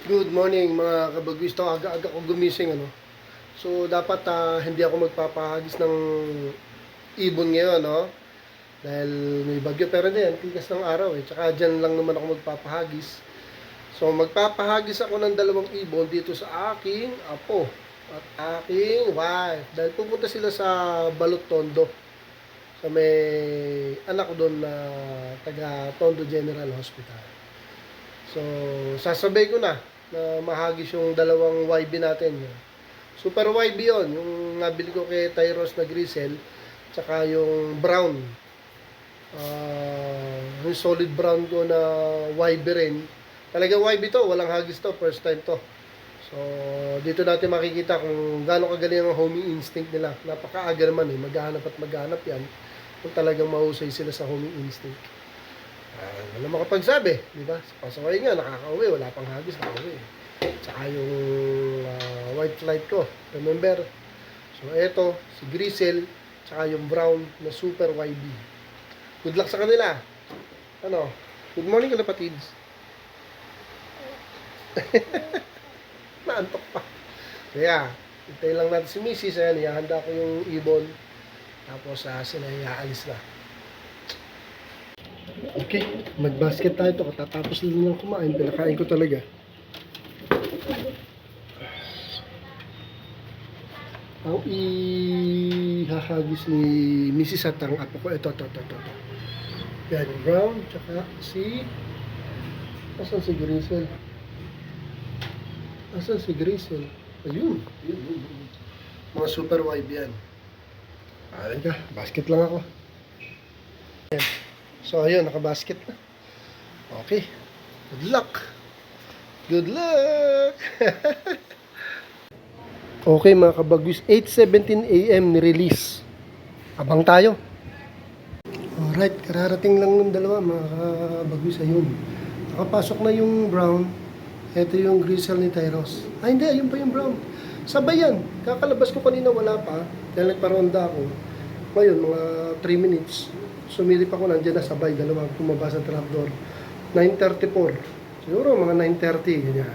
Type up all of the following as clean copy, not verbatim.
Good morning mga kabagwisto. Aga-aga ko gumising So dapat hindi ako magpapahagis ng ibon ngayon Dahil may bagyo pero din tigas ng araw Tsaka dyan lang naman ako magpapahagis. So magpapahagis ako ng dalawang ibon dito sa aking apo at aking wife. Dahil pupunta sila sa Balot Tondo. So may anak ko doon na taga Tondo General Hospital. So sasabay ko na mahagis yung dalawang YB natin. Super YB yon, yung nabili ko kay Tyros na Grisel, tsaka yung brown. Yung solid brown ko na YB rin. Talaga YB to, walang hagis to, first time to. So, dito natin makikita kung gaano kagaling ang homing instinct nila. Napakaaga naman maghahanap at maghahanap yan kung talagang mahusay sila sa homing instinct. Wala makapagsabi, di ba? Sa pasaway nga, nakakauwi, wala pang hagis, nakauwi. Tsaka yung white light ko, remember? So, eto, si Grisel, tsaka yung brown na super YB. Good luck sa kanila. Good morning, kalapatids. Naantok pa. Kaya, hintay lang natin si Mrs. Ayan, ihahanda ko yung ibon. Tapos, sila iaalis na. Okay, mag-basket tayo ito. Katatapos lang kumain. Pinakain ko talaga. Ang ihahagis ni Mrs. at ang apo ko. Ito. Yan, yung brown. Tsaka si... Asan si Grisel? Ayun. Mga super YB yan. Ayan ka, basket lang ako. Ayan. So, ayun, nakabasket na. Okay. Good luck! Okay, mga kabagwis. 8:17 AM ni-release. Abang tayo. Alright, kararating lang ng dalawa, mga kabagwis. Ayun. Nakapasok na yung brown. Ito yung Grisel ni Tyros. Hindi, ayun pa yung brown. Sabay yan. Kakalabas ko kanina, wala pa. Dahil nagparonda ako. Ngayon, mga 3 minutes. Sumilip ako, nandiyan na sabay, dalawang tumaba sa trapdoor. 9:34. Siguro mga 9:30, ganyan.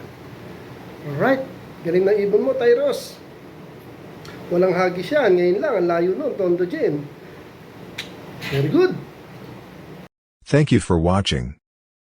Alright, galing ng ibon mo, Tyros. Walang hagis yan, ngayon lang, ang layo nun, Tondo Gen. Very good. Thank you for watching.